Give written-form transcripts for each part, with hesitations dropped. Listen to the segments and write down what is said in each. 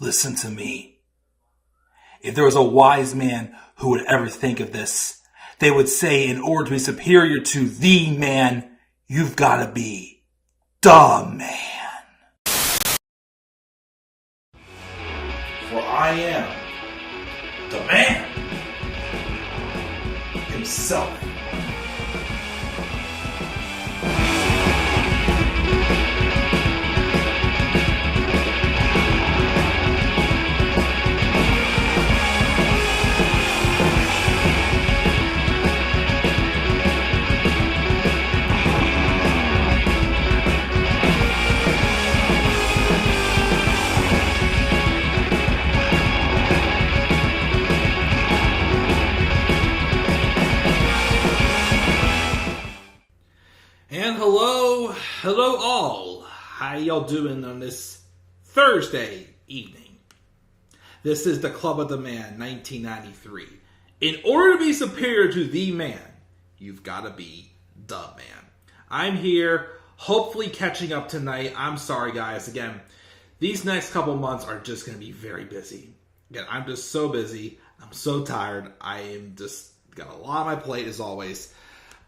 Listen to me. If there was a wise man who would ever think of this, they would say in order to be superior to the man, you've got to be the man. For I am the man himself. And hello all. How y'all doing on this Thursday evening? This is the Club of the Man, 1993. In order to be superior to the man, you've got to be the man. I'm here, hopefully catching up tonight. I'm sorry, guys. Again, these next couple months are just going to be very busy. Again, I'm just so busy. I'm so tired. I am just got a lot on my plate as always.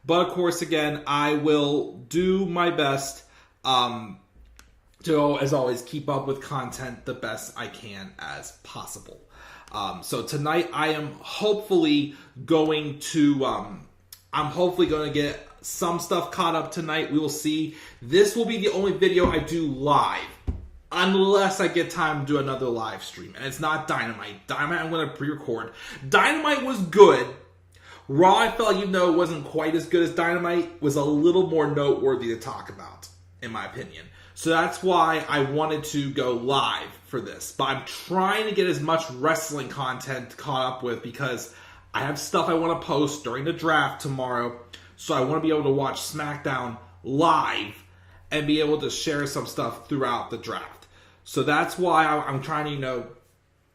But of course, again, I will do my best to, as always, keep up with content the best I can as possible. So tonight, I am hopefully going to get some stuff caught up tonight. We will see. This will be the only video I do live, unless I get time to do another live stream. And it's not Dynamite. Dynamite I'm going to pre-record. Dynamite was good. Raw, I felt like, wasn't quite as good as Dynamite, was a little more noteworthy to talk about, in my opinion. So that's why I wanted to go live for this. But I'm trying to get as much wrestling content caught up with because I have stuff I want to post during the draft tomorrow. So I want to be able to watch SmackDown live and be able to share some stuff throughout the draft. So that's why I'm trying to,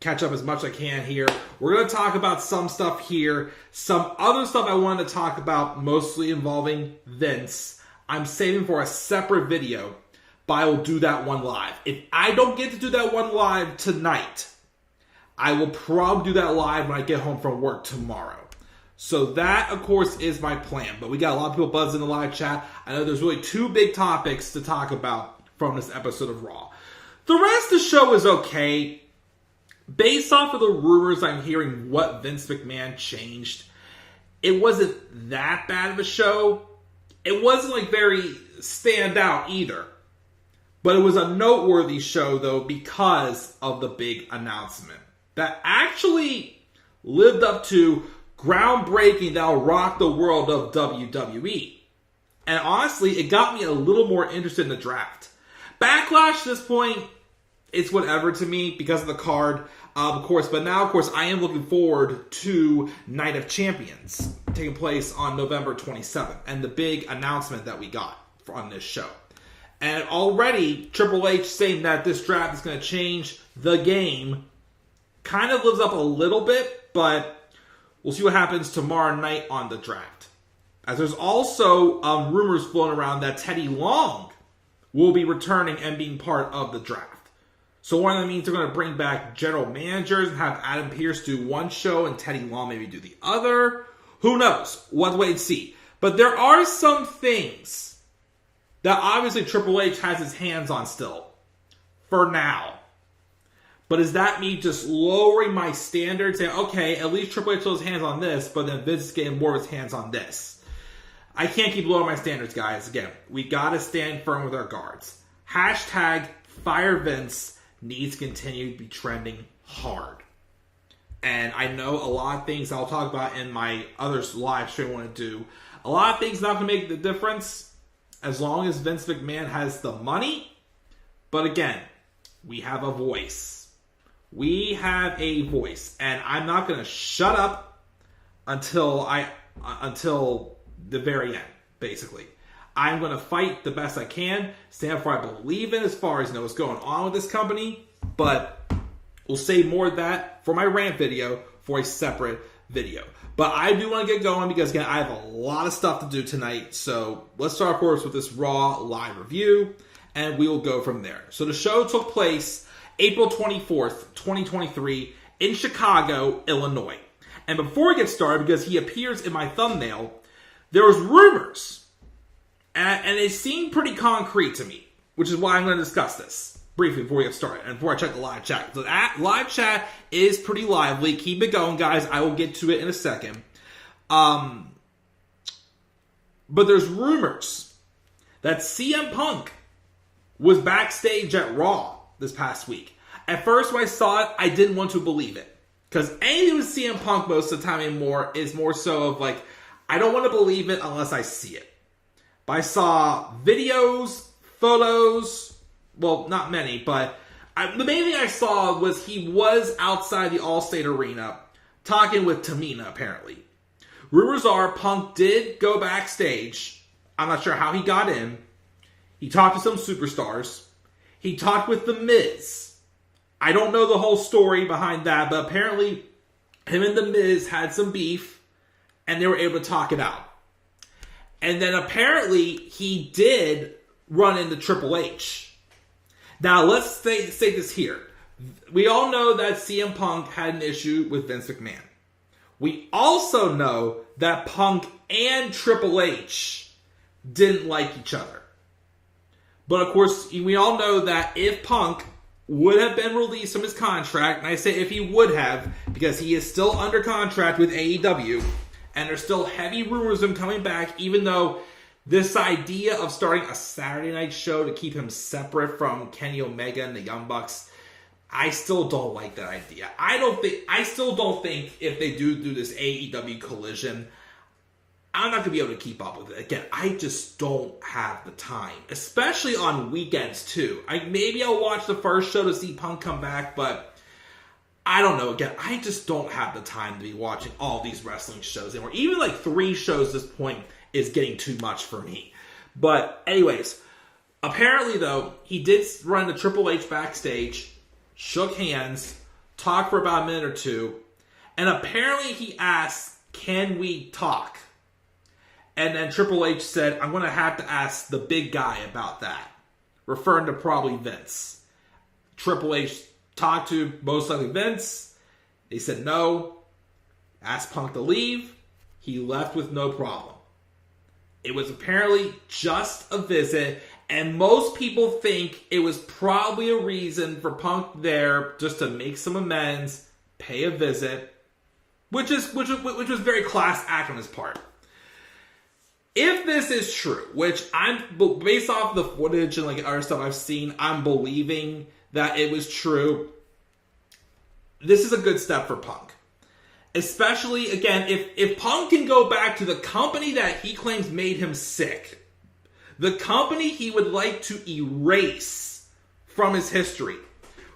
catch up as much as I can here. We're going to talk about some stuff here. Some other stuff I wanted to talk about, mostly involving Vince, I'm saving for a separate video, but I will do that one live. If I don't get to do that one live tonight, I will probably do that live when I get home from work tomorrow. So that, of course, is my plan. But we got a lot of people buzzing in the live chat. I know there's really two big topics to talk about from this episode of Raw. The rest of the show is okay. Based off of the rumors I'm hearing what Vince McMahon changed, it wasn't that bad of a show. It wasn't very standout either. But it was a noteworthy show though because of the big announcement that actually lived up to groundbreaking that'll rock the world of WWE. And honestly, it got me a little more interested in the draft. Backlash to this point, it's whatever to me because of the card, of course. But now, of course, I am looking forward to Night of Champions taking place on November 27th and the big announcement that we got on this show. And already, Triple H saying that this draft is going to change the game kind of lives up a little bit, but we'll see what happens tomorrow night on the draft. As there's also rumors floating around that Teddy Long will be returning and being part of the draft. So one of them means they're going to bring back general managers and have Adam Pearce do one show and Teddy Long maybe do the other. Who knows? We'll have to wait and see. But there are some things that obviously Triple H has his hands on still. For now. But is that me just lowering my standards? Saying, okay, at least Triple H has his hands on this, but then Vince is getting more of his hands on this. I can't keep lowering my standards, guys. Again, we got to stand firm with our guards. Hashtag Fire Vince needs to continue to be trending hard. And I know a lot of things I'll talk about in my other live stream I want to do. A lot of things not going to make the difference as long as Vince McMahon has the money. But again, we have a voice. We have a voice. And I'm not going to shut up until the very end, basically. I'm going to fight the best I can, stand for what I believe in as far as what's going on with this company, but we'll save more of that for my rant video for a separate video. But I do want to get going because, again, I have a lot of stuff to do tonight. So let's start, of course, with this Raw live review, and we will go from there. So the show took place April 24th, 2023, in Chicago, Illinois. And before we get started, because he appears in my thumbnail, there was rumors, and it seemed pretty concrete to me, which is why I'm going to discuss this briefly before we get started, and before I check the live chat. So that live chat is pretty lively. Keep it going, guys. I will get to it in a second. But there's rumors that CM Punk was backstage at Raw this past week. At first, when I saw it, I didn't want to believe it. Because anything with CM Punk most of the time anymore is more so of like, I don't want to believe it unless I see it. But I saw videos, photos, well, not many, but the main thing I saw was he was outside the Allstate Arena talking with Tamina, apparently. Rumors are Punk did go backstage. I'm not sure how he got in. He talked to some superstars. He talked with The Miz. I don't know the whole story behind that, but apparently him and The Miz had some beef, and they were able to talk it out. And then apparently he did run into Triple H. Now let's say this here. We all know that CM Punk had an issue with Vince McMahon. We also know that Punk and Triple H didn't like each other. But of course, we all know that if Punk would have been released from his contract, and I say if he would have, because he is still under contract with AEW, and there's still heavy rumors of him coming back, even though this idea of starting a Saturday night show to keep him separate from Kenny Omega and the Young Bucks, I still don't like that idea. I still don't think if they do this AEW collision, I'm not going to be able to keep up with it. Again, I just don't have the time. Especially on weekends, too. Maybe I'll watch the first show to see Punk come back, but I don't know. Again, I just don't have the time to be watching all these wrestling shows anymore. Even like 3 shows at this point is getting too much for me. But anyways, apparently, though, he did run the Triple H backstage, shook hands, talked for about a minute or two, and apparently he asked, "Can we talk?" And then Triple H said, "I'm going to have to ask the big guy about that," referring to probably Vince. Triple H talked to most likely Vince. They said no. Asked Punk to leave. He left with no problem. It was apparently just a visit, and most people think it was probably a reason for Punk there just to make some amends, pay a visit, which was very class act on his part. If this is true, which based off the footage and like other stuff I've seen, I'm believing that it was true. This is a good step for Punk. Especially, again, if Punk can go back to the company that he claims made him sick, the company he would like to erase from his history.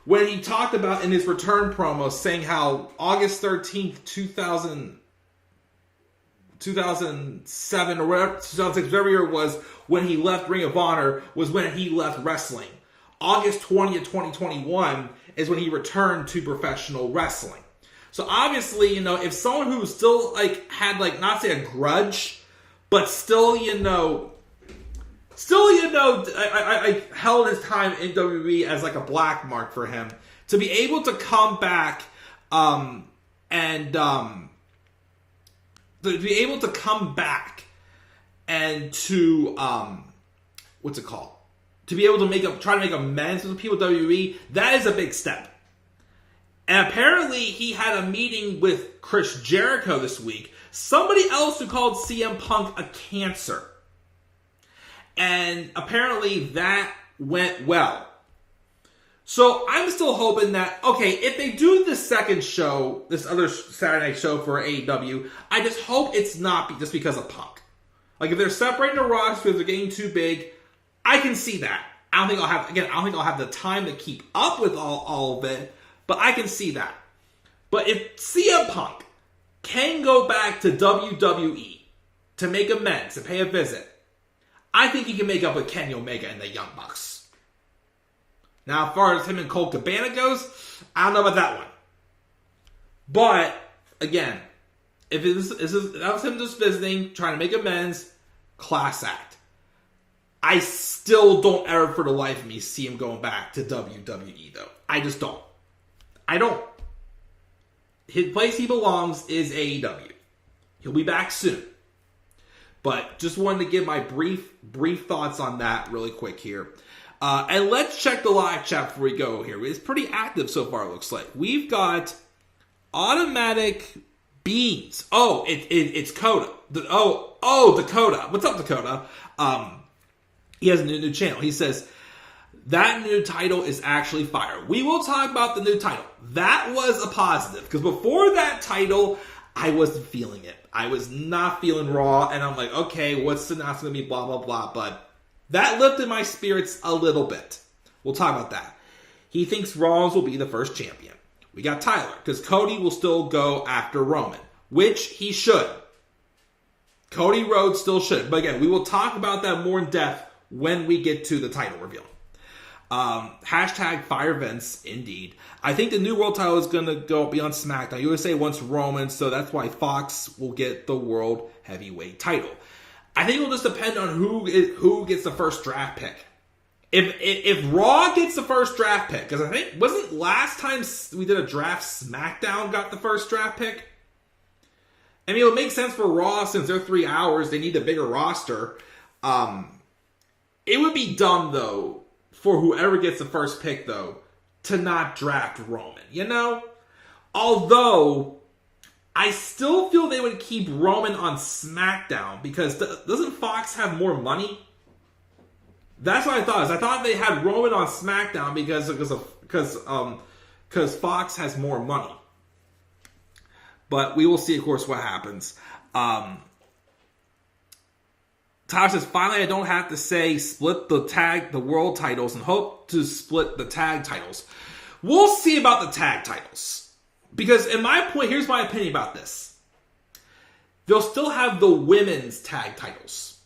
When he talked about in his return promo saying how August 13th, 2007 or whatever, 2006, whatever year it was, when he left Ring of Honor, was when he left wrestling. August 20th, 2021 is when he returned to professional wrestling. So obviously, if someone who still had not say a grudge, but still, I held his time in WWE as like a black mark for him, to be able to come back to be able to come back and to what's it called? To be able to try to make amends with people at WWE, that is a big step. And apparently he had a meeting with Chris Jericho this week, somebody else who called CM Punk a cancer. And apparently that went well. So I'm still hoping that, okay, if they do the second show, this other Saturday night show for AEW, I just hope it's not just because of Punk. Like, if they're separating the rosters because they're getting too big, I can see that. I don't think I'll have the time to keep up with all of it, but I can see that. But if CM Punk can go back to WWE to make amends, to pay a visit, I think he can make up with Kenny Omega and the Young Bucks. Now, as far as him and Colt Cabana goes, I don't know about that one. But, again, if that was him just visiting, trying to make amends, class act. I still don't ever for the life of me see him going back to WWE, though. I just don't. I don't. His place he belongs is AEW. He'll be back soon. But just wanted to give my brief thoughts on that really quick here. And let's check the live chat before we go here. It's pretty active so far, it looks like. We've got Automatic Beans. Oh, it's Coda. Dakota. What's up, Dakota? He has a new channel. He says, that new title is actually fire. We will talk about the new title. That was a positive. Because before that title, I wasn't feeling it. I was not feeling Raw. And I'm like, okay, what's the announcement going to be? Blah, blah, blah. But that lifted my spirits a little bit. We'll talk about that. He thinks Rollins will be the first champion. We got Tyler. Because Cody will still go after Roman. Which he should. Cody Rhodes still should. But again, we will talk about that more in depth when we get to the title reveal. Hashtag Fire Vince, indeed. I think the new world title is going to be on SmackDown. USA wants Roman, so that's why Fox will get the world heavyweight title. I think it will just depend on who gets the first draft pick. If Raw gets the first draft pick, because I think, wasn't last time we did a draft, SmackDown got the first draft pick? I mean, it would make sense for Raw since they're 3 hours. They need a bigger roster. It would be dumb, though, for whoever gets the first pick, though, to not draft Roman, you know? Although, I still feel they would keep Roman on SmackDown, because doesn't Fox have more money? That's what I thought. I thought they had Roman on SmackDown because Fox has more money. But we will see, of course, what happens. Tosh says, finally, I don't have to say split the world titles and hope to split the tag titles. We'll see about the tag titles. Because here's my opinion about this. They'll still have the women's tag titles,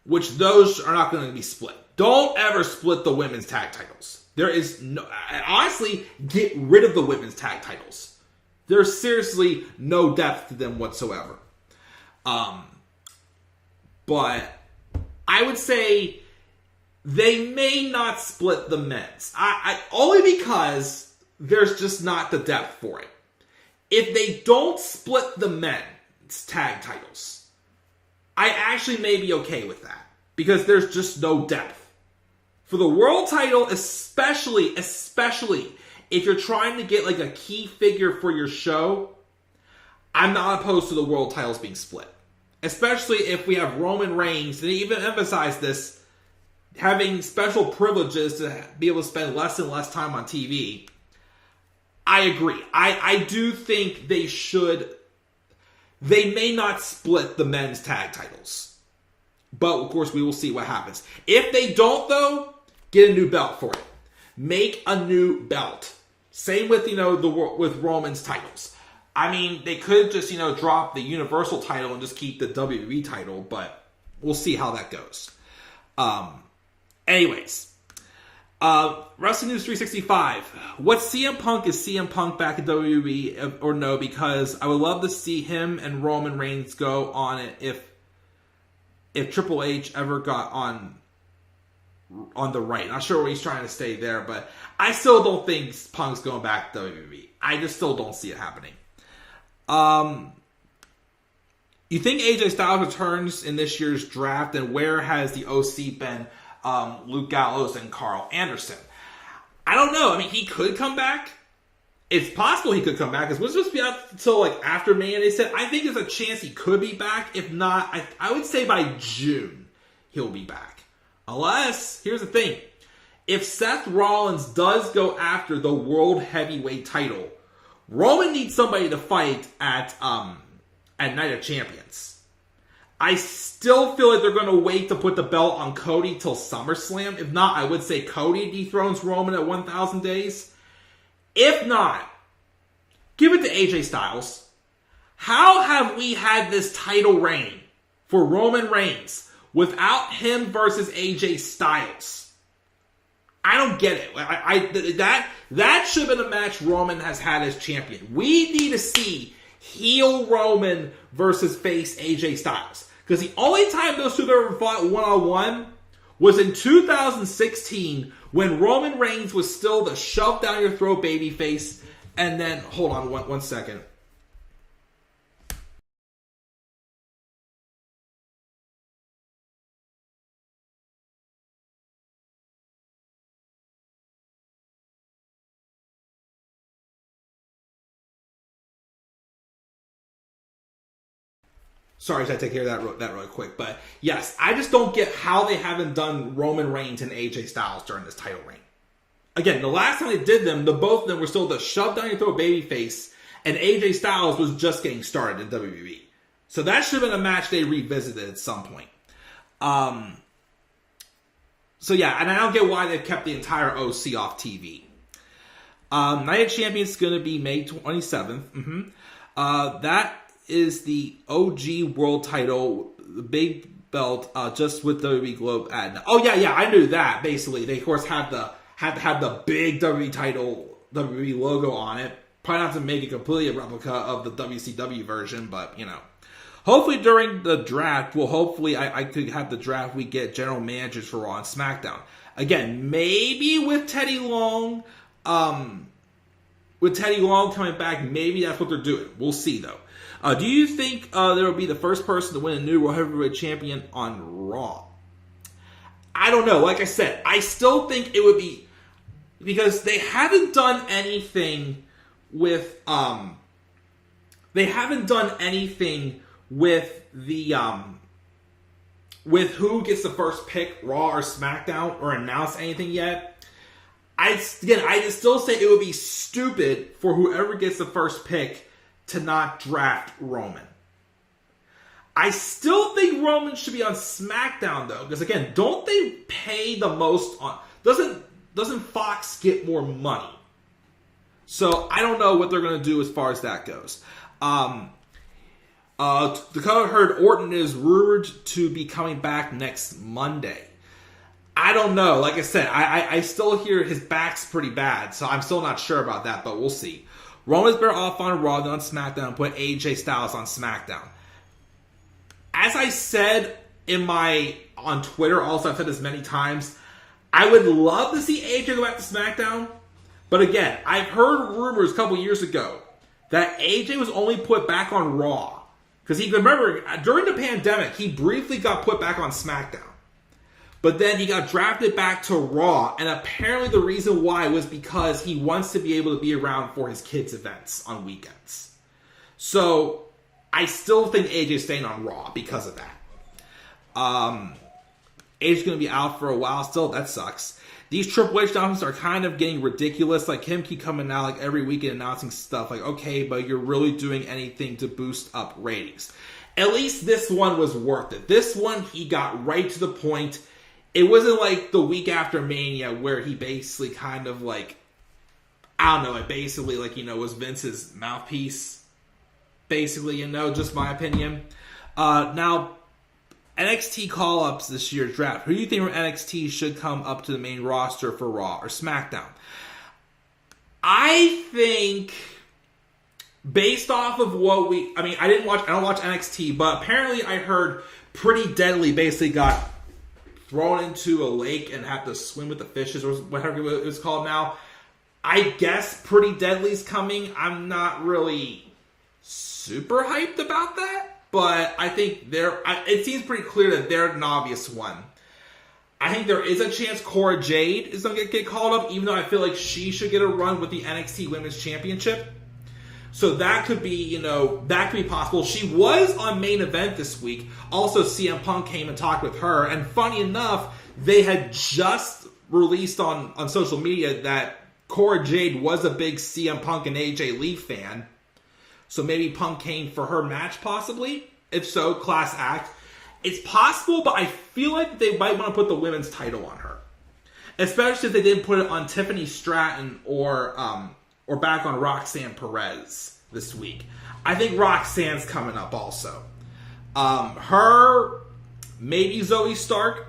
which those are not going to be split. Don't ever split the women's tag titles. There is no, honestly, get rid of the women's tag titles. There's seriously no depth to them whatsoever. But I would say they may not split the men's. Only because there's just not the depth for it. If they don't split the men's tag titles, I actually may be okay with that. Because there's just no depth. For the world title, especially if you're trying to get like a key figure for your show, I'm not opposed to the world titles being split. Especially if we have Roman Reigns, and they even emphasize this, having special privileges to be able to spend less and less time on TV. I agree. I do think they should. They may not split the men's tag titles. But, of course, we will see what happens. If they don't, though, get a new belt for it. Make a new belt. Same with, with Roman's titles. I mean, they could just, drop the Universal title and just keep the WWE title, but we'll see how that goes. Anyways. Wrestling News 365. What CM Punk, is CM Punk back at WWE or no? Because I would love to see him and Roman Reigns go on it if Triple H ever got on the right. Not sure where he's trying to stay there, but I still don't think Punk's going back to WWE. I just still don't see it happening. You think AJ Styles returns in this year's draft, and where has the OC been? Luke Gallows and Carl Anderson. I don't know. I mean, he could come back. It's possible he could come back. Because we're supposed to be out until after May, and they said I think there's a chance he could be back. If not, I would say by June he'll be back. Unless, here's the thing. If Seth Rollins does go after the World Heavyweight title, Roman needs somebody to fight at Night of Champions. I still feel like they're going to wait to put the belt on Cody till SummerSlam. If not, I would say Cody dethrones Roman at 1,000 days. If not, give it to AJ Styles. How have we had this title reign for Roman Reigns without him versus AJ Styles? I don't get it. That should have been a match Roman has had as champion. We need to see heel Roman versus face AJ Styles. Because the only time those two have ever fought one-on-one was in 2016 when Roman Reigns was still the shove down your throat babyface. And then, hold on one second. Sorry, I had to take care of that really quick. But yes, I just don't get how they haven't done Roman Reigns and AJ Styles during this title reign. Again, the last time they did them, the both of them were still the shove down your throat babyface, and AJ Styles was just getting started in WWE. So that should have been a match they revisited at some point. So yeah, and I don't get why they've kept the entire OC off TV. Night of Champions is going to be May 27th. That is the OG World Title, the big belt, just with WWE Globe ad. Oh yeah, I knew that. Basically, they of course had to have the big WWE title, WWE logo on it. Probably not to make it completely a replica of the WCW version, but you know. Hopefully during the draft, I could have the draft, we get general managers for Raw and SmackDown. Again, maybe with Teddy Long, coming back, maybe that's what they're doing. We'll see though. Do you think there will be the first person to win a new World Heavyweight Champion on Raw? I don't know. Like I said, I still think it would be, because they haven't done anything with with who gets the first pick, Raw or SmackDown, or announce anything yet. I just still say it would be stupid for whoever gets the first pick to not draft Roman. I still think Roman should be on SmackDown though, because again, don't they pay the most on? Doesn't Fox get more money? So I don't know what they're going to do as far as that goes. Dakota heard Orton is rumored to be coming back next Monday. I don't know. Like I said, I still hear his back's pretty bad, so I'm still not sure about that, but we'll see. Roman's better off on Raw than on SmackDown and put AJ Styles on SmackDown. As I said on Twitter, also I've said this many times, I would love to see AJ go back to SmackDown, but again, I've heard rumors a couple years ago that AJ was only put back on Raw. Because remember, during the pandemic, he briefly got put back on SmackDown. But then he got drafted back to Raw, and apparently the reason why was because he wants to be able to be around for his kids' events on weekends. So, I still think AJ's staying on Raw because of that. AJ's going to be out for a while still. That sucks. These Triple H announcements are kind of getting ridiculous. Like him keep coming out like every week and announcing stuff like, okay, but you're really doing anything to boost up ratings. At least this one was worth it. This one, he got right to the point. It wasn't like the week after Mania where he basically kind of like, I don't know, it basically like, was Vince's mouthpiece. Basically, just my opinion. Now, NXT call-ups this year's draft. Who do you think from NXT should come up to the main roster for Raw or SmackDown? I think, based off of what I don't watch NXT, but apparently I heard Pretty Deadly basically got thrown into a lake and had to swim with the fishes, or whatever it was called now. I guess Pretty Deadly's coming. I'm not really super hyped about that. But I think it seems pretty clear that they're an obvious one. I think there is a chance Cora Jade is going to get called up, even though I feel like she should get a run with the NXT Women's Championship. So that could be, possible. She was on Main Event this week. Also, CM Punk came and talked with her. And funny enough, they had just released on social media that Cora Jade was a big CM Punk and AJ Lee fan. So maybe Punk came for her match, possibly. If so, class act. It's possible, but I feel like they might want to put the women's title on her. Especially if they didn't put it on Tiffany Stratton or back on Roxanne Perez this week. I think Roxanne's coming up also. Her, maybe Zoe Stark.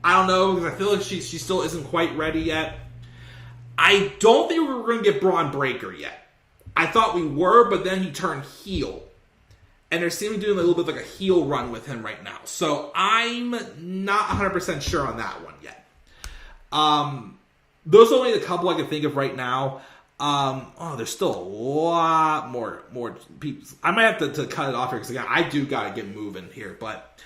I don't know, because I feel like she still isn't quite ready yet. I don't think we're going to get Braun Breaker yet. I thought we were, but then he turned heel. and they're seeming to do a little bit like a heel run with him right now. So I'm not 100% sure on that one yet. Those are only a couple I can think of right now. There's still a lot more people. I might have to cut it off here because again, I do gotta get moving here. But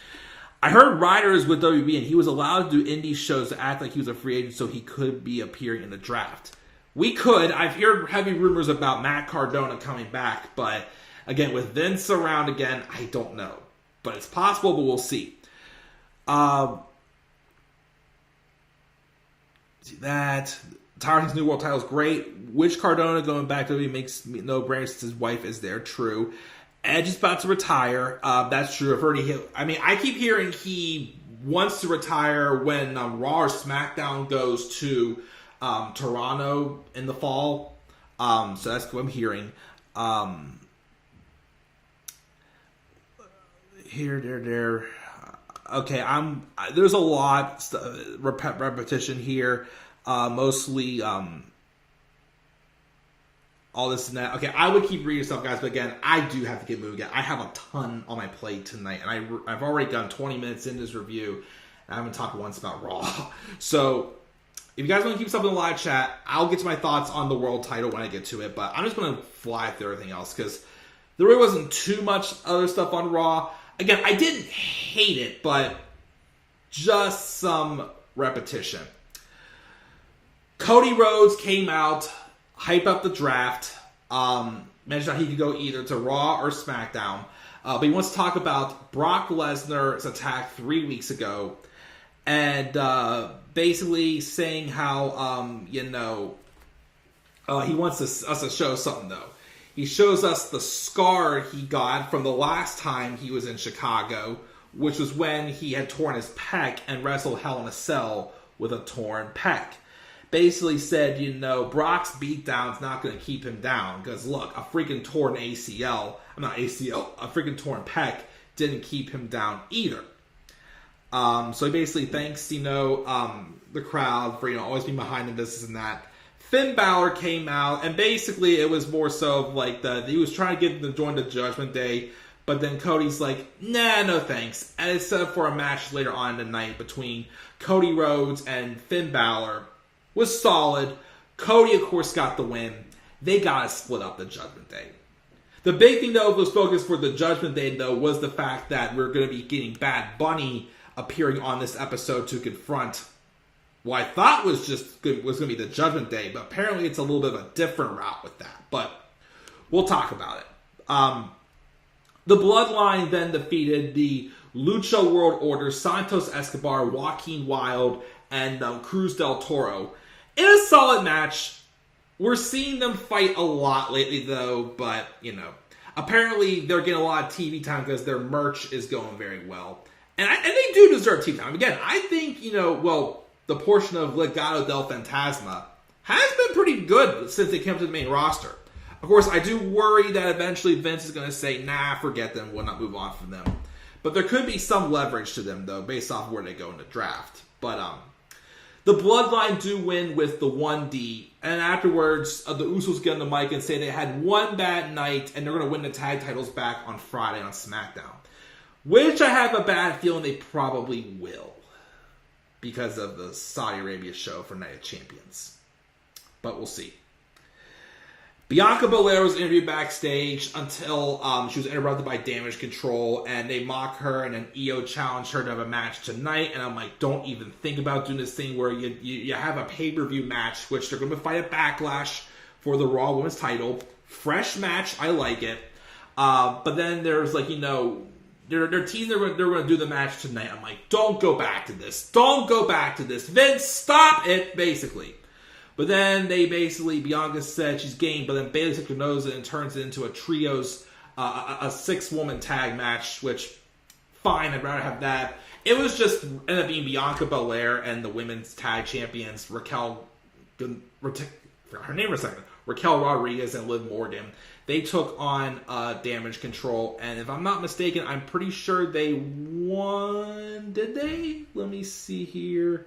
I heard Ryder is with WB and he was allowed to do indie shows to act like he was a free agent so he could be appearing in the draft. We could. I've heard heavy rumors about Matt Cardona coming back, but again, with Vince around again, I don't know. But it's possible, but we'll see. See that. Tyrus's new world title is great. Which Cardona going back to WWE makes no brainer since his wife is there. True. Edge is about to retire. That's true. I've already hit. I mean, I keep hearing he wants to retire when Raw or SmackDown goes to Toronto in the fall. So that's what I'm hearing. Here, there. Okay, there's a lot repetition here. Mostly all this and that. Okay, I would keep reading stuff, guys, but again, I do have to get moving. I have a ton on my plate tonight, and I've already done 20 minutes in this review, and I haven't talked once about Raw. So, if you guys want to keep stuff in the live chat, I'll get to my thoughts on the world title when I get to it, but I'm just going to fly through everything else, because there really wasn't too much other stuff on Raw. Again, I didn't hate it, but just some repetition. Cody Rhodes came out, hyped up the draft, mentioned how he could go either to Raw or SmackDown, but he wants to talk about Brock Lesnar's attack 3 weeks ago, and basically saying how, he wants us to show something, though. He shows us the scar he got from the last time he was in Chicago, which was when he had torn his pec and wrestled Hell in a Cell with a torn pec. Basically said, Brock's beatdown's not going to keep him down. Because, look, a freaking torn a freaking torn pec didn't keep him down either. So he basically thanks, the crowd for, always being behind him, this and that. Finn Balor came out, and basically it was more so of like he was trying to get them to join the Judgment Day, but then Cody's like, nah, no thanks. And it's set up for a match later on in the night between Cody Rhodes and Finn Balor. Was solid. Cody, of course, got the win. They got to split up the Judgment Day. The big thing, though, was focused for the Judgment Day, though, was the fact that we're going to be getting Bad Bunny appearing on this episode to confront what I thought was going to be the Judgment Day, but apparently it's a little bit of a different route with that. But we'll talk about it. The Bloodline then defeated the Lucha World Order, Santos Escobar, Joaquin Wilde, and Cruz del Toro. In a solid match. We're seeing them fight a lot lately, though, but, apparently they're getting a lot of TV time because their merch is going very well. And they do deserve TV time. Again, I think, the portion of Legado del Fantasma has been pretty good since they came to the main roster. Of course, I do worry that eventually Vince is going to say, nah, forget them, we'll not move on from them. But there could be some leverage to them, though, based off where they go in the draft. But, the Bloodline do win with the 1D, and afterwards, the Usos get on the mic and say they had one bad night, and they're going to win the tag titles back on Friday on SmackDown. Which I have a bad feeling they probably will, because of the Saudi Arabia show for Night of Champions. But we'll see. Bianca Belair was interviewed backstage until she was interrupted by Damage Control, and they mock her, and then Io challenged her to have a match tonight, and I'm like, don't even think about doing this thing where you have a pay-per-view match, which they're going to fight at Backlash for the Raw Women's title. Fresh match, I like it. But then there's they're teasing they're going to do the match tonight. I'm like, don't go back to this. Don't go back to this. Vince, stop it, basically. But then Bianca said she's game, but then Bayley took her nose and turns it into a trios, a 6-woman tag match, which, fine, I'd rather have that. It was just, ended up being Bianca Belair and the women's tag champions, Raquel Rodriguez and Liv Morgan. They took on Damage Control, and if I'm not mistaken, I'm pretty sure they won. Did they? Let me see here.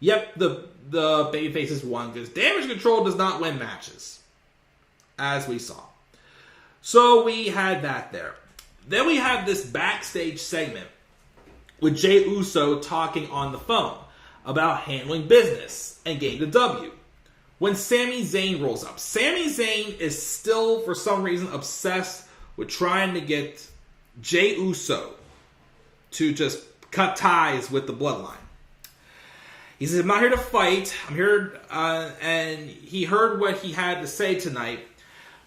Yep, the babyfaces won because Damage Control does not win matches, as we saw. So we had that there. Then we have this backstage segment with Jey Uso talking on the phone about handling business and getting the W. When Sami Zayn rolls up. Sami Zayn is still, for some reason, obsessed with trying to get Jey Uso to just cut ties with the bloodline. He says, I'm not here to fight. I'm here, and he heard what he had to say tonight.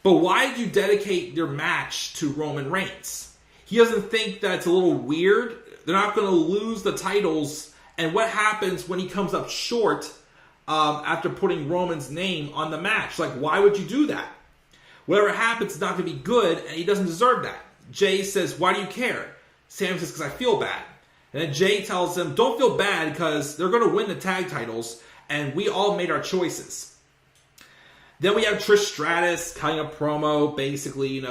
But why did you dedicate your match to Roman Reigns? He doesn't think that's a little weird. They're not going to lose the titles. And what happens when he comes up short after putting Roman's name on the match? Like, why would you do that? Whatever happens is not going to be good, and he doesn't deserve that. Jey says, why do you care? Sam says, because I feel bad. And then Jey tells him, don't feel bad because they're going to win the tag titles, and we all made our choices. Then we have Trish Stratus cutting a promo, basically,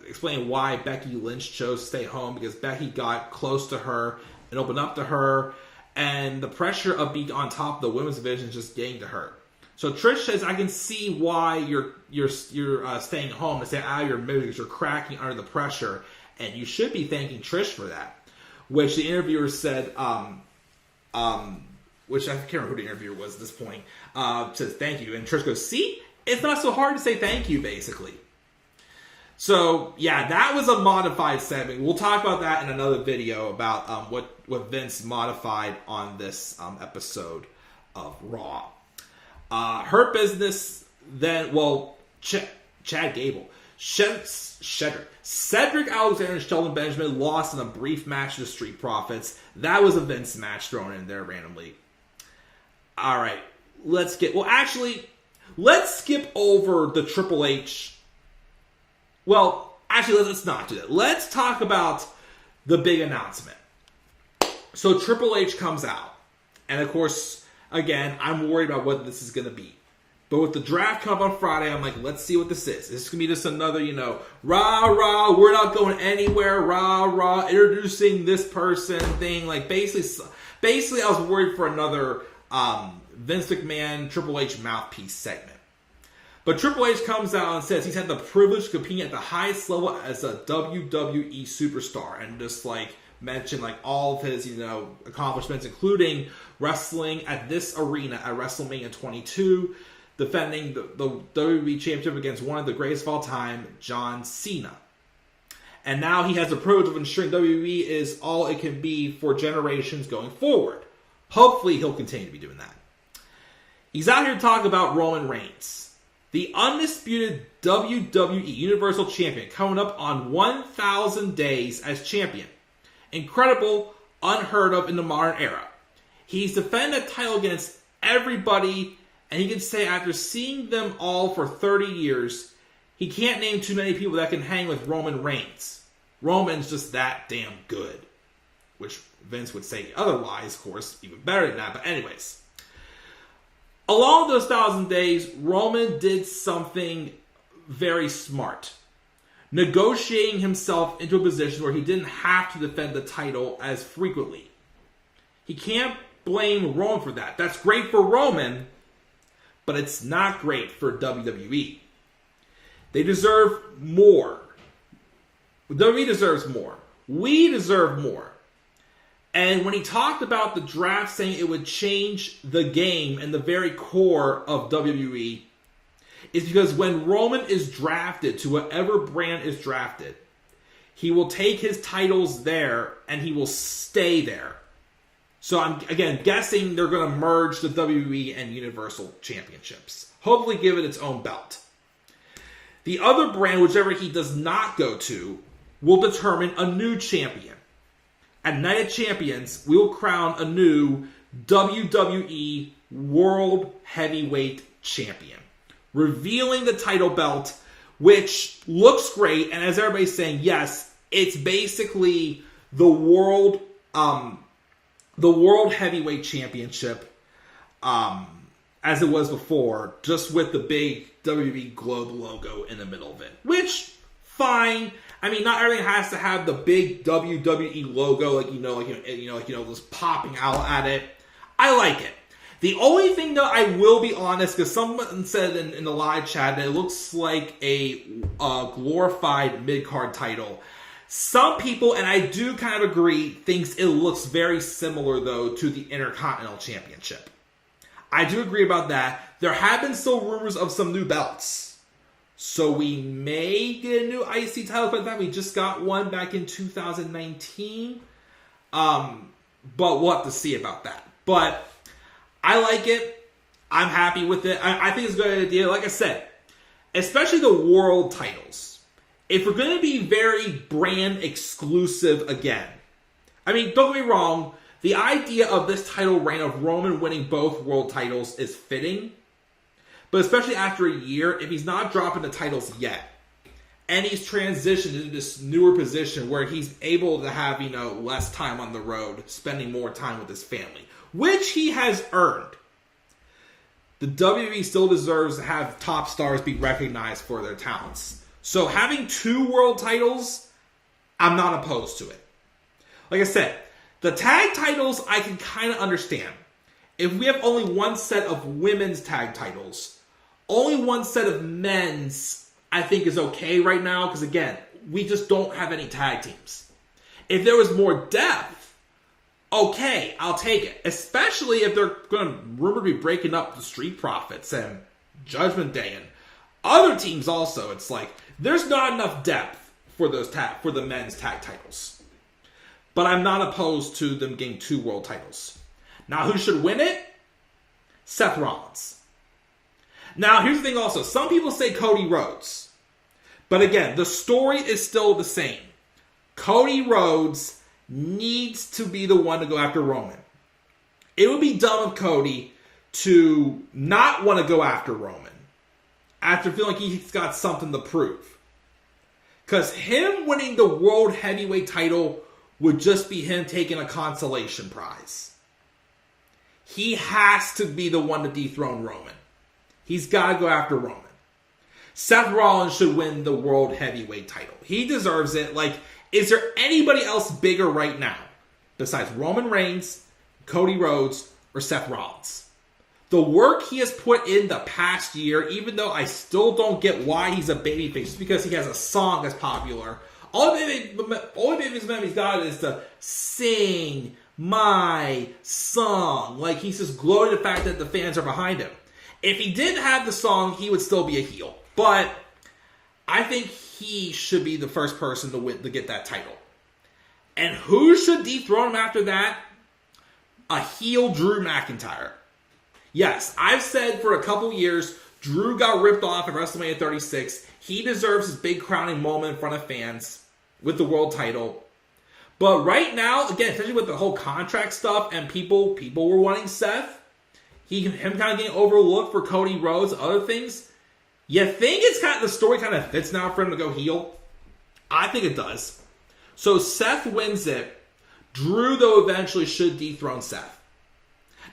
explaining why Becky Lynch chose to stay home, because Becky got close to her and opened up to her, and the pressure of being on top of the women's division is just getting to her. So Trish says, I can see why you're staying home to stay out of your mood because you're cracking under the pressure, and you should be thanking Trish for that. Which the interviewer said, which I can't remember who the interviewer was at this point, says thank you. And Trish goes, see? It's not so hard to say thank you, basically. So, yeah, that was a modified segment. We'll talk about that in another video about what Vince modified on this episode of Raw. Hurt Business, then, Chad Gable. Cedric Alexander and Shelton Benjamin lost in a brief match to the Street Profits. That was a Vince match thrown in there randomly. Alright, let's skip over the Triple H. Well, actually, let's not do that. Let's talk about the big announcement. So Triple H comes out. And of course, again, I'm worried about what this is going to be. But with the draft come up on Friday, I'm like, let's see what this is. This is going to be just another, rah, we're not going anywhere, rah, introducing this person thing. Like, basically, I was worried for another Vince McMahon Triple H mouthpiece segment. But Triple H comes out and says he's had the privilege of competing at the highest level as a WWE superstar. And just, mention, all of his, accomplishments, including wrestling at this arena at WrestleMania 22, defending the WWE Championship against one of the greatest of all time, John Cena. And now he has the privilege of ensuring WWE is all it can be for generations going forward. Hopefully he'll continue to be doing that. He's out here to talk about Roman Reigns, the undisputed WWE Universal Champion, coming up on 1,000 days as champion. Incredible, unheard of in the modern era. He's defended the title against everybody, and he can say after seeing them all for 30 years, he can't name too many people that can hang with Roman Reigns. Roman's just that damn good. Which Vince would say otherwise, of course, even better than that. But anyways, along those 1,000 days, Roman did something very smart. Negotiating himself into a position where he didn't have to defend the title as frequently. He can't blame Roman for that. That's great for Roman, but it's not great for WWE. They deserve more. WWE deserves more. We deserve more. And when he talked about the draft, saying it would change the game and the very core of WWE, is because when Roman is drafted to whatever brand is drafted, he will take his titles there and he will stay there. So I'm, again, guessing they're going to merge the WWE and Universal Championships. Hopefully give it its own belt. The other brand, whichever he does not go to, will determine a new champion. At Night of Champions, we will crown a new WWE World Heavyweight Champion, revealing the title belt, which looks great, and as everybody's saying, yes, it's basically the World Heavyweight Championship, as it was before, just with the big WWE Globe logo in the middle of it. Which, fine. I mean, not everything has to have the big WWE logo, just popping out at it. I like it. The only thing, though, I will be honest, because someone said in the live chat that it looks like a glorified mid-card title. Some people, and I do kind of agree, thinks it looks very similar, though, to the Intercontinental Championship. I do agree about that. There have been still rumors of some new belts. So we may get a new IC title, but that we just got one back in 2019. But we'll have to see about that. But I like it. I'm happy with it. I think it's a good idea. Like I said, especially the world titles. If we're going to be very brand exclusive again, I mean, don't get me wrong, the idea of this title reign of Roman winning both world titles is fitting. But especially after a year, if he's not dropping the titles yet, and he's transitioned into this newer position where he's able to have, less time on the road, spending more time with his family, which he has earned. The WWE still deserves to have top stars be recognized for their talents. So having 2 world titles, I'm not opposed to it. Like I said, the tag titles I can kind of understand. If we have only one set of women's tag titles, only one set of men's I think is okay right now, because again, we just don't have any tag teams. If there was more depth, okay, I'll take it. Especially if they're going to rumored to be breaking up the Street Profits and Judgment Day and other teams also. It's like, there's not enough depth for for the men's tag titles. But I'm not opposed to them getting 2 world titles. Now, who should win it? Seth Rollins. Now, here's the thing also. Some people say Cody Rhodes. But again, the story is still the same. Cody Rhodes needs to be the one to go after Roman. It would be dumb of Cody to not want to go after Roman after feeling like he's got something to prove. Because him winning the World Heavyweight title would just be him taking a consolation prize. He has to be the one to dethrone Roman. He's got to go after Roman. Seth Rollins should win the World Heavyweight title. He deserves it. Like, is there anybody else bigger right now besides Roman Reigns, Cody Rhodes, or Seth Rollins? The work he has put in the past year, even though I still don't get why he's a babyface, just because he has a song that's popular. Only babyface he's got is to sing my song. Like, he's just gloating the fact that the fans are behind him. If he didn't have the song, he would still be a heel. But I think he should be the first person to win to get that title. And who should dethrone him after that? A heel Drew McIntyre. Yes, I've said for a couple years, Drew got ripped off at WrestleMania 36. He deserves his big crowning moment in front of fans with the world title. But right now, again, especially with the whole contract stuff and people were wanting Seth, him kind of getting overlooked for Cody Rhodes, other things. You think the story kind of fits now for him to go heel? I think it does. So Seth wins it. Drew, though, eventually should dethrone Seth.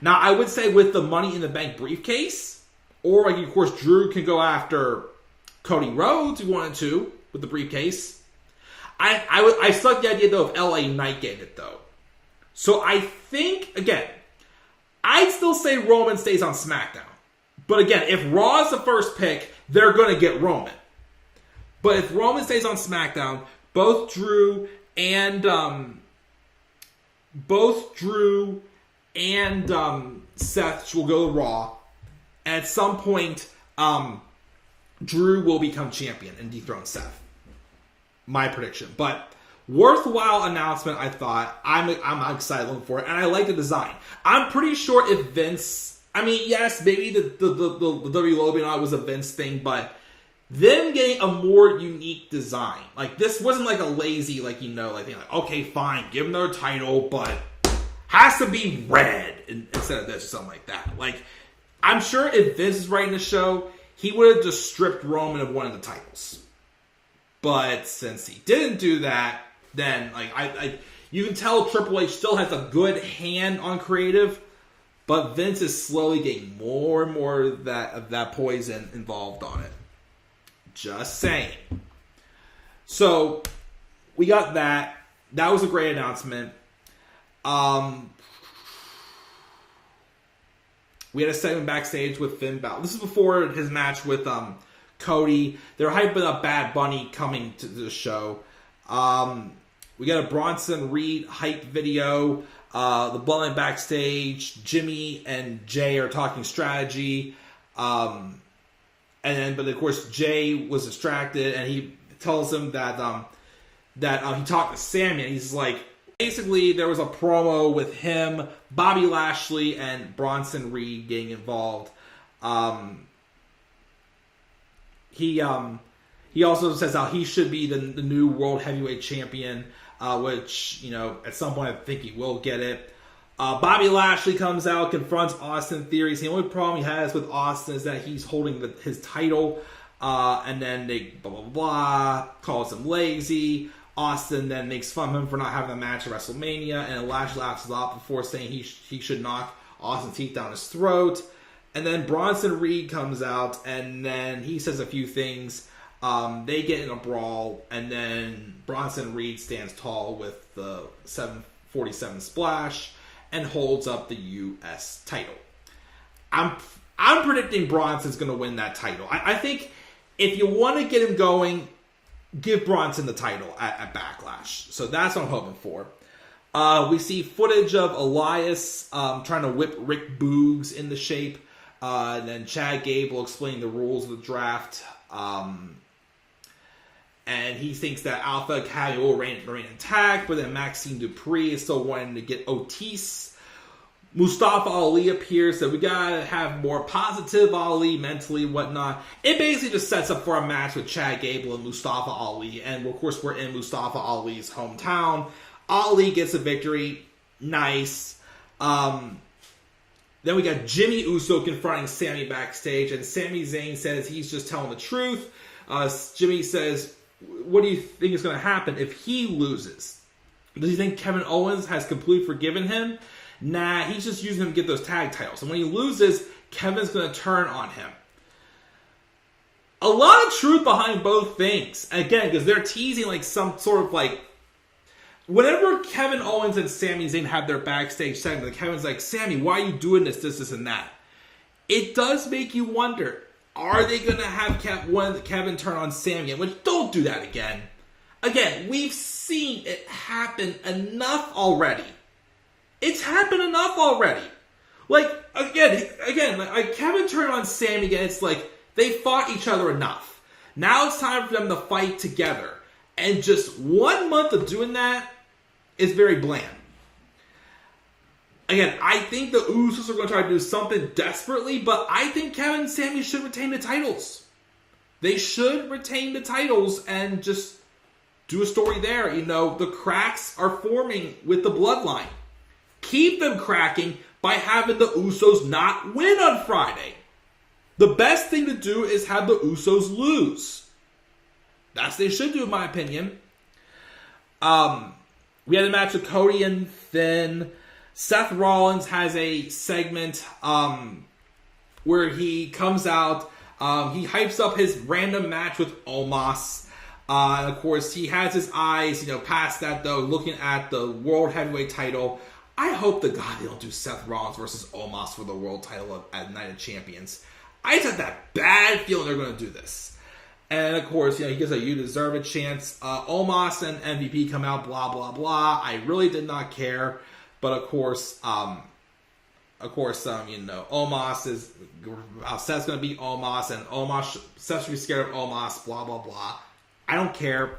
Now, I would say with the Money in the Bank briefcase, or like, of course, Drew can go after Cody Rhodes if he wanted to with the briefcase. I still like the idea, though, of LA Knight getting it, though. So I think, again, I'd still say Roman stays on SmackDown. But again, if Raw is the first pick, they're going to get Roman. But if Roman stays on SmackDown, both Drew and Seth will go to Raw. And at some point, Drew will become champion and dethrone Seth. My prediction. But worthwhile announcement, I thought. I'm excited looking for it. And I like the design. I'm pretty sure if Vince... I mean, yes, maybe the WWE logo and all was a Vince thing, but them getting a more unique design. Like, this wasn't like a lazy, thing like, okay, fine, give him their title, but has to be red instead of this or something like that. Like, I'm sure if Vince is writing the show, he would have just stripped Roman of one of the titles. But since he didn't do that, then, you can tell Triple H still has a good hand on creative, but Vince is slowly getting more and more of that poison involved on it. Just saying. So, we got that. That was a great announcement. We had a segment backstage with Finn Balor. This is before his match with Cody. They're hyping up Bad Bunny coming to the show. We got a Bronson Reed hype video. The Bloodline backstage, Jimmy and Jay are talking strategy. But of course, Jay was distracted, and he tells him that he talked to Sammy, and he's like, basically, there was a promo with him, Bobby Lashley, and Bronson Reed getting involved. He also says how he should be the new World Heavyweight Champion, which, at some point I think he will get it. Bobby Lashley comes out, confronts Austin Theory. The only problem he has with Austin is that he's holding his title, and then they blah, blah, blah, calls him lazy. Austin then makes fun of him for not having a match at WrestleMania, and Lashley laughs it off before saying he should knock Austin's teeth down his throat. And then Bronson Reed comes out, and then he says a few things. They get in a brawl, and then Bronson Reed stands tall with the 747 splash and holds up the U.S. title. I'm predicting Bronson's going to win that title. I think if you want to get him going, give Bronson the title at Backlash. So that's what I'm hoping for. We see footage of Elias trying to whip Rick Boogs into shape. And then Chad Gable explaining the rules of the draft. And he thinks that Alpha Academy will remain intact, but then Maxime Dupree is still wanting to get Otis. Mustafa Ali appears, so we gotta have more positive Ali mentally, whatnot. It basically just sets up for a match with Chad Gable and Mustafa Ali, and of course we're in Mustafa Ali's hometown. Ali gets a victory, nice. Then we got Jimmy Uso confronting Sammy backstage, and Sami Zayn says he's just telling the truth. Jimmy says, what do you think is going to happen if he loses? Does he think Kevin Owens has completely forgiven him? Nah, he's just using him to get those tag titles. And when he loses, Kevin's going to turn on him. A lot of truth behind both things. Again, because they're teasing like some sort of like... Whenever Kevin Owens and Sami Zayn have their backstage segment, Kevin's like, Sammy, why are you doing this, and that? It does make you wonder, are they going to have Kevin turn on Sami? Which, don't do that again. Again, we've seen it happen enough already. It's happened enough already. Like, again, like Kevin turned on Sami again. It's like, they fought each other enough. Now it's time for them to fight together. And just 1 month of doing that is very bland. Again, I think the Usos are going to try to do something desperately, but I think Kevin and Sami should retain the titles. They should retain the titles and just do a story there. The cracks are forming with the bloodline. Keep them cracking by having the Usos not win on Friday. The best thing to do is have the Usos lose. That's what they should do, in my opinion. We had a match with Cody and Finn. Seth Rollins has a segment where he comes out. He hypes up his random match with Omos. And of course, he has his eyes, past that, though, looking at the World Heavyweight title. I hope to God they don't do Seth Rollins versus Omos for the world title at Night of Champions. I just have that bad feeling they're going to do this. And of course, he gives a "you deserve a" chance. Omos and MVP come out, blah blah blah. I really did not care, but of course, Omos is Seth's going to beat Omos, and Seth should be scared of Omos, blah blah blah. I don't care.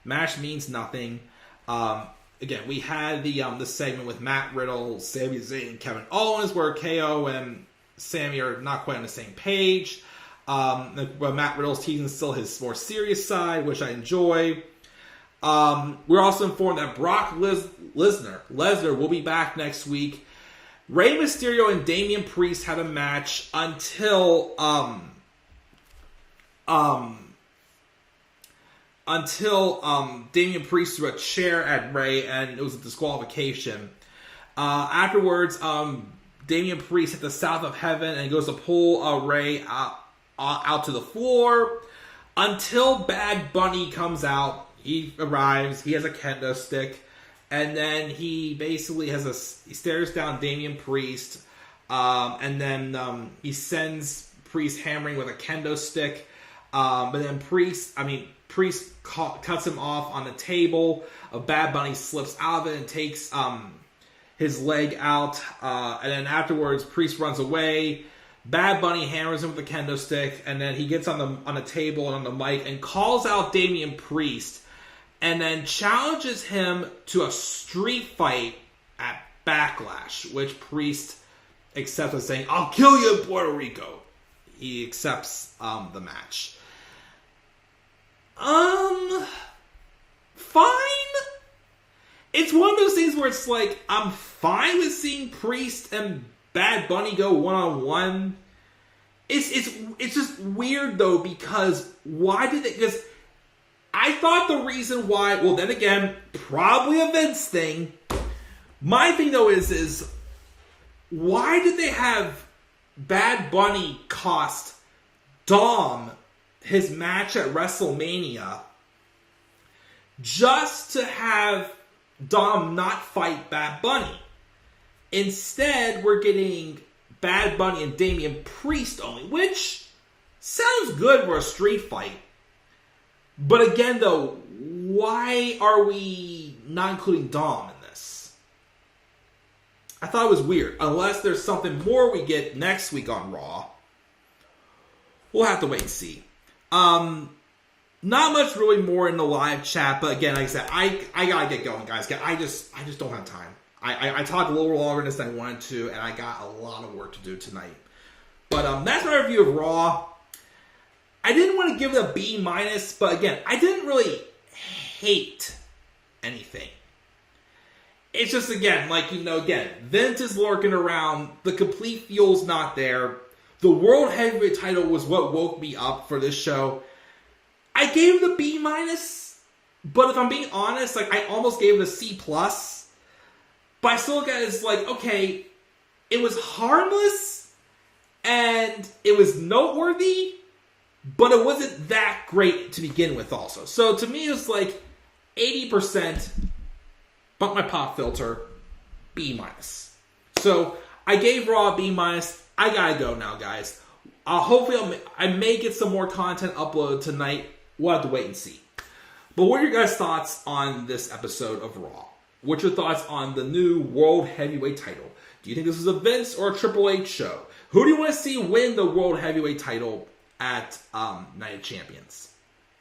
Match means nothing. Again, we had the segment with Matt Riddle, Sami Zayn, and Kevin Owens, where KO and Sammy are not quite on the same page. But Matt Riddle's teasing still his more serious side, which I enjoy. We're also informed that Brock Lesnar will be back next week. Rey Mysterio and Damian Priest had a match until Damian Priest threw a chair at Rey, and it was a disqualification. Afterwards, Damian Priest hit the South of Heaven and goes to pull Rey out to the floor until Bad Bunny comes out. He arrives. He has a kendo stick, and then he basically he stares down Damian Priest, and then he sends Priest hammering with a kendo stick. But then Priest cuts him off on the table. Bad Bunny slips out of it and takes his leg out. And then afterwards, Priest runs away. Bad Bunny hammers him with the kendo stick, and then he gets on the table and on the mic and calls out Damian Priest, and then challenges him to a street fight at Backlash, which Priest accepts as saying, "I'll kill you in Puerto Rico." He accepts the match. Fine. It's one of those things where it's like, I'm fine with seeing Priest and Bad Bunny go one-on-one. It's just weird, though, because why did they... Because I thought the reason why... Well, then again, probably a Vince thing. My thing, though, is why did they have Bad Bunny cost Dom his match at WrestleMania just to have Dom not fight Bad Bunny? Instead, we're getting Bad Bunny and Damian Priest only, which sounds good for a street fight. But again, though, why are we not including Dom in this? I thought it was weird. Unless there's something more we get next week on Raw. We'll have to wait and see. Not much really more in the live chat, but again, like I said, I gotta get going, guys. I just don't have time. I talked a little longer than this than I wanted to, and I got a lot of work to do tonight. But that's my review of Raw. I didn't want to give it a B-, but again, I didn't really hate anything. It's just, again, Vince is lurking around. The complete fuel's not there. The World Heavyweight title was what woke me up for this show. I gave it a B-, but if I'm being honest, I almost gave it a C+. But I still look at it as okay, it was harmless, and it was noteworthy, but it wasn't that great to begin with also. So to me, it was 80%, bump my pop filter, B-. So I gave Raw a B-. I gotta go now, guys. Hopefully I may get some more content uploaded tonight. We'll have to wait and see. But what are your guys' thoughts on this episode of Raw? What's your thoughts on the new World Heavyweight title? Do you think this is a Vince or a Triple H show? Who do you want to see win the World Heavyweight title at Night of Champions?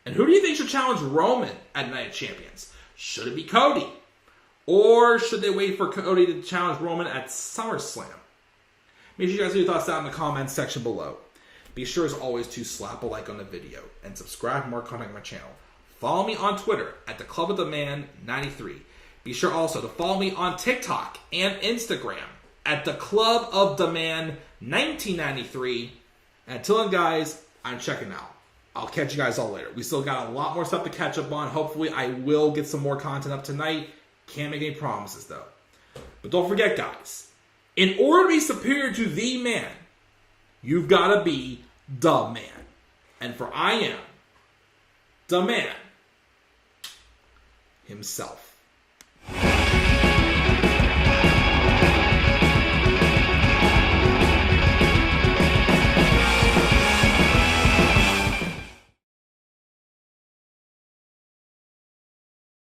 And who do you think should challenge Roman at Night of Champions? Should it be Cody? Or should they wait for Cody to challenge Roman at SummerSlam? Make sure you guys leave your thoughts down in the comments section below. Be sure, as always, to slap a like on the video and subscribe for more content on my channel. Follow me on Twitter at the Club of the Man 93. Be sure also to follow me on TikTok and Instagram at the Club of the Man 1993. And until then, guys, I'm checking out. I'll catch you guys all later. We still got a lot more stuff to catch up on. Hopefully, I will get some more content up tonight. Can't make any promises, though. But don't forget, guys, in order to be superior to the man, you've got to be the man. And for I am the man himself.